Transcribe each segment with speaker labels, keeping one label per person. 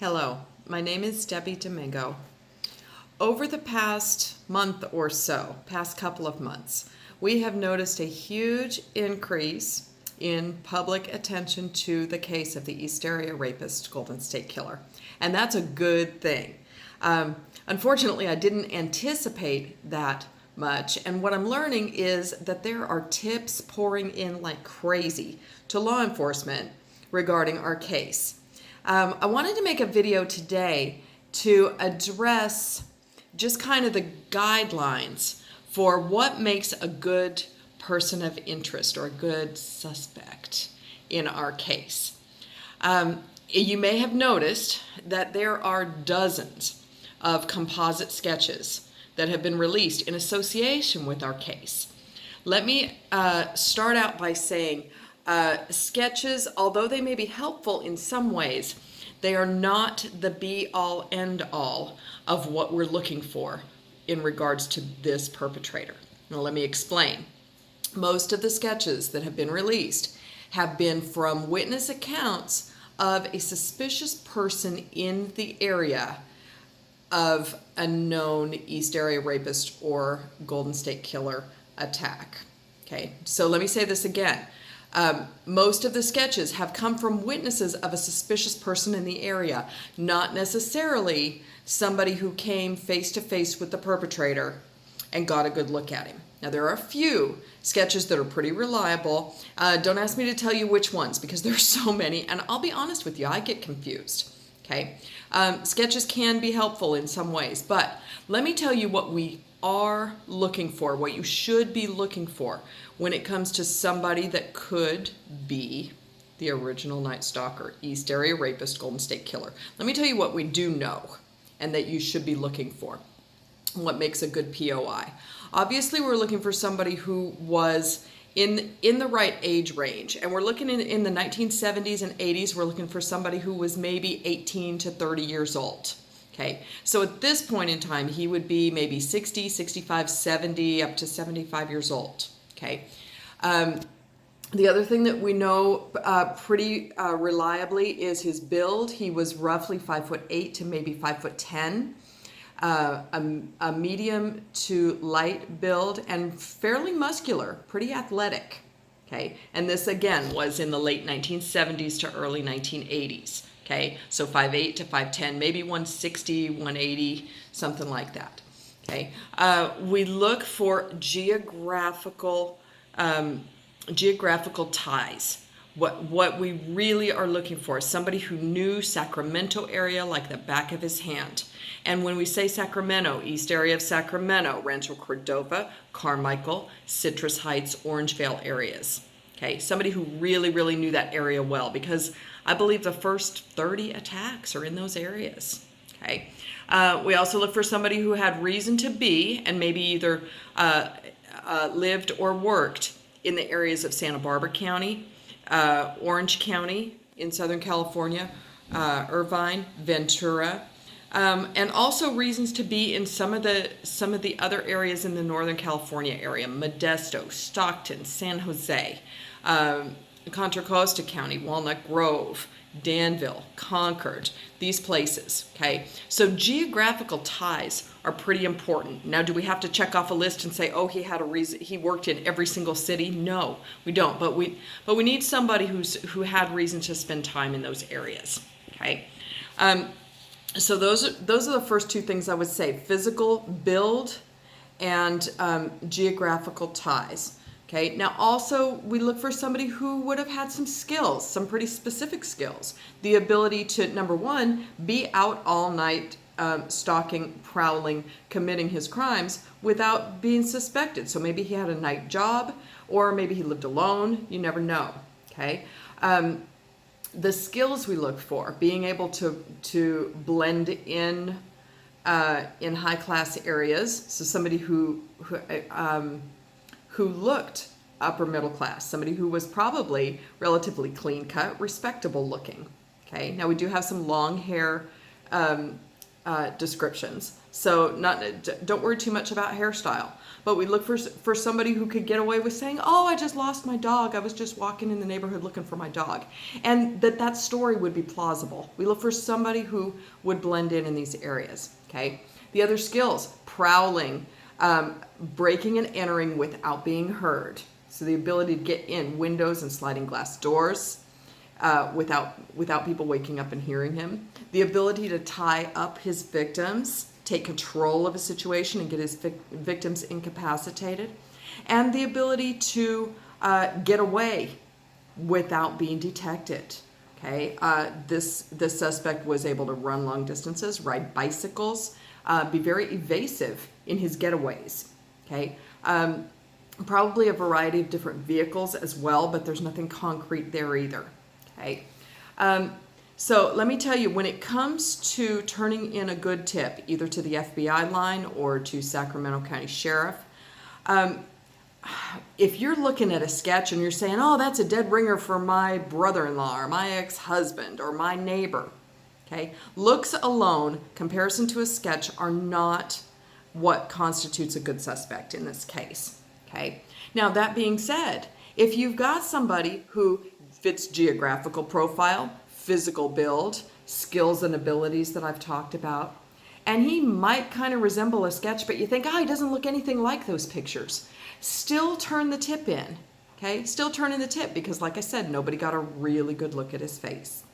Speaker 1: Hello, my name is Debbi Domingo. Over the past month or so, past couple of months, we have noticed a huge increase in public attention to the case of the East Area Rapist Golden State Killer. And that's a good thing. Unfortunately, I didn't anticipate that much. And what I'm learning is that there are tips pouring in like crazy to law enforcement regarding our case. I wanted to make a video today to address just kind of the guidelines for what makes a good person of interest or a good suspect in our case. You may have noticed that there are dozens of composite sketches that have been released in association with our case. Let me start out by saying sketches, although they may be helpful in some ways, they are not the be-all, end-all of what we're looking for in regards to this perpetrator. Now let me explain. Most of the sketches that have been released have been from witness accounts of a suspicious person in the area of a known East Area Rapist or Golden State Killer attack. Okay, so let me say this again. Most of the sketches have come from witnesses of a suspicious person in the area, not necessarily somebody who came face to face with the perpetrator and got a good look at him. Now, there are a few sketches that are pretty reliable. Don't ask me to tell you which ones because there's so many, and I'll be honest with you, I get confused. Okay, sketches can be helpful in some ways, but let me tell you what we are looking for, what you should be looking for when it comes to somebody that could be the original Night Stalker, East Area Rapist, Golden State Killer. Let me tell you what we do know and that you should be looking for. What makes a good POI? Obviously, we're looking for somebody who was in the right age range, and we're looking in the 1970s and 80s. We're looking for somebody who was maybe 18 to 30 years old. Okay, so at this point in time, he would be maybe 60, 65, 70, up to 75 years old. Okay, the other thing that we know pretty reliably is his build. He was roughly 5'8" to maybe 5'10", a medium to light build and fairly muscular, pretty athletic. Okay, and this again was in the late 1970s to early 1980s. Okay, so 5'8" to 5'10", maybe 160, 180, something like that. Okay, we look for geographical ties. What we really are looking for is somebody who knew Sacramento area like the back of his hand. And when we say Sacramento, East Area of Sacramento, Rancho Cordova, Carmichael, Citrus Heights, Orangevale areas. Okay, somebody who really, really knew that area well, because I believe the first 30 attacks are in those areas. Okay, we also look for somebody who had reason to be and maybe either lived or worked in the areas of Santa Barbara County, Orange County in Southern California, Irvine, Ventura, and also reasons to be in some of the other areas in the Northern California area: Modesto, Stockton, San Jose, Contra Costa County, Walnut Grove, Danville, Concord, these places. Okay, so geographical ties are pretty important. Now, do we have to check off a list and say, oh, he had a reason, he worked in every single city? No, we don't. But we need somebody who had reason to spend time in those areas. Okay, so those are the first two things I would say: physical build and geographical ties. Okay, now also we look for somebody who would have had some skills, some pretty specific skills. The ability to, number one, be out all night stalking, prowling, committing his crimes without being suspected. So maybe he had a night job, or maybe he lived alone. You never know. Okay, the skills we look for: being able to blend in high class areas. So somebody who looked upper middle class, somebody who was probably relatively clean cut, respectable looking. Okay, now we do have some long hair descriptions, So don't worry too much about hairstyle. But we look for somebody who could get away with saying, oh, I just lost my dog. I was just walking in the neighborhood looking for my dog. And that story would be plausible. We look for somebody who would blend in these areas, okay? The other skills, prowling, breaking and entering without being heard. So the ability to get in windows and sliding glass doors without people waking up and hearing him. The ability to tie up his victims, take control of a situation and get his victims incapacitated, and the ability to get away without being detected. Okay, this suspect was able to run long distances, ride bicycles, be very evasive in his getaways. Okay, probably a variety of different vehicles as well, but there's nothing concrete there either. Okay. So let me tell you, when it comes to turning in a good tip, either to the FBI line or to Sacramento County Sheriff, if you're looking at a sketch and you're saying, oh, that's a dead ringer for my brother-in-law or my ex-husband or my neighbor, okay, looks alone, comparison to a sketch, are not what constitutes a good suspect in this case, okay? Now, that being said, if you've got somebody who fits geographical profile, physical build, skills and abilities that I've talked about, and he might kind of resemble a sketch, but you think, oh, he doesn't look anything like those pictures, still turn the tip in, okay? Still turn in the tip because, like I said, nobody got a really good look at his face,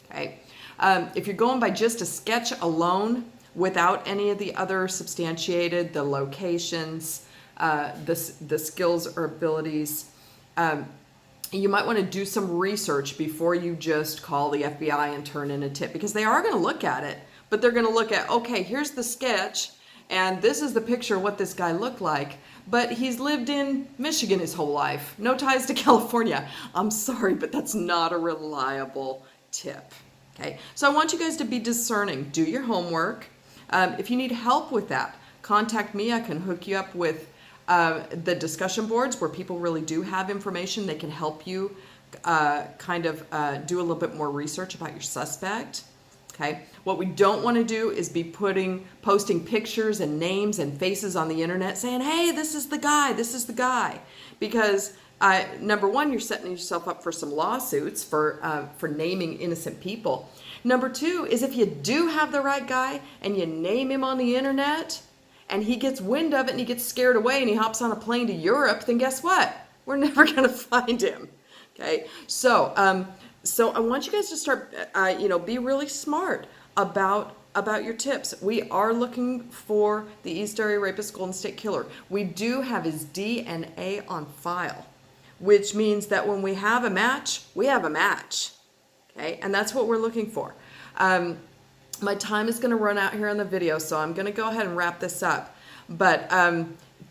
Speaker 1: okay? If you're going by just a sketch alone without any of the other substantiated, the locations, the skills or abilities, you might want to do some research before you just call the FBI and turn in a tip, because they are going to look at it, but they're going to look at, okay, here's the sketch, and this is the picture of what this guy looked like, but he's lived in Michigan his whole life, no ties to California. I'm sorry, but that's not a reliable tip, okay? So I want you guys to be discerning. Do your homework. If you need help with that, contact me. I can hook you up with the discussion boards where people really do have information. They can help you do a little bit more research about your suspect. Okay. What we don't want to do is be posting pictures and names and faces on the internet saying, hey, this is the guy, because number one, you're setting yourself up for some lawsuits for naming innocent people. Number two is, if you do have the right guy and you name him on the internet, and he gets wind of it and he gets scared away and he hops on a plane to Europe, then guess what? We're never going to find him. Okay, so I want you guys to start, be really smart about your tips. We are looking for the East Area Rapist Golden State Killer. We do have his DNA on file, which means that when we have a match, we have a match. Okay, and that's what we're looking for. My time is going to run out here on the video, so I'm going to go ahead and wrap this up. But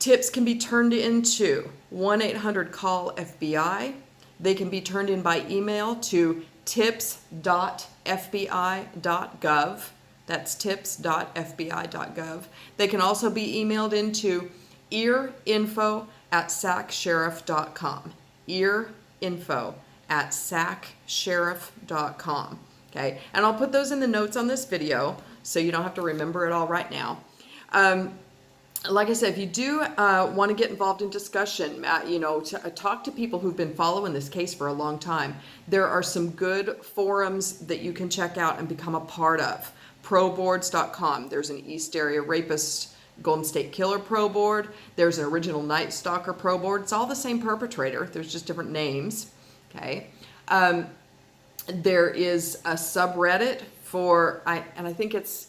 Speaker 1: tips can be turned into 1-800-CALL-FBI. They can be turned in by email to tips.fbi.gov. That's tips.fbi.gov. They can also be emailed into earinfo@sacsheriff.com. earinfo@sacsheriff.com. Okay, and I'll put those in the notes on this video so you don't have to remember it all right now. Like I said, if you do want to get involved in discussion, talk to people who've been following this case for a long time. There are some good forums that you can check out and become a part of. Proboards.com. There's an East Area Rapist Golden State Killer Pro Board. There's an Original Night Stalker Pro Board. It's all the same perpetrator. There's just different names. Okay. There is a subreddit for, I think it's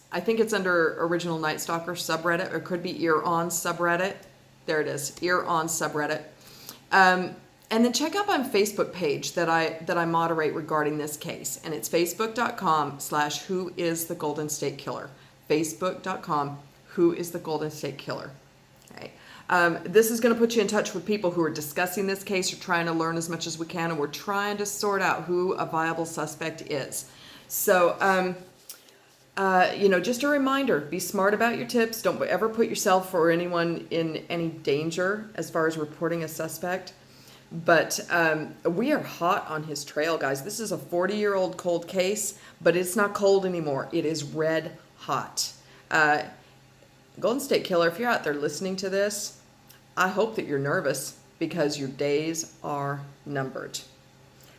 Speaker 1: under Original Night Stalker subreddit, or it could be Ear On subreddit. There it is, Ear On subreddit. And then check out my Facebook page that I moderate regarding this case, and it's facebook.com/whoisthegolden-state-killer. facebook.com/whoisthegolden-state-killer. Okay. This is going to put you in touch with people who are discussing this case or trying to learn as much as we can, and we're trying to sort out who a viable suspect is. So, just a reminder, be smart about your tips. Don't ever put yourself or anyone in any danger as far as reporting a suspect. But we are hot on his trail, guys. This is a 40-year-old cold case, but it's not cold anymore. It is red hot. Golden State Killer, if you're out there listening to this, I hope that you're nervous because your days are numbered.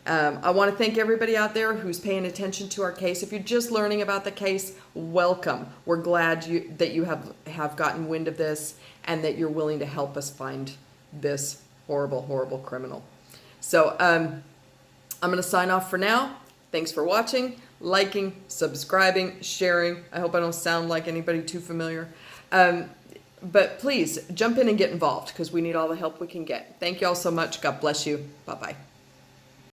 Speaker 1: I want to thank everybody out there who's paying attention to our case. If you're just learning about the case, welcome. We're glad that you have gotten wind of this and that you're willing to help us find this horrible, horrible criminal. So I'm going to sign off for now. Thanks for watching, liking, subscribing, sharing. I hope I don't sound like anybody too familiar. But please jump in and get involved because we need all the help we can get. Thank you all so much. God bless you. Bye-bye.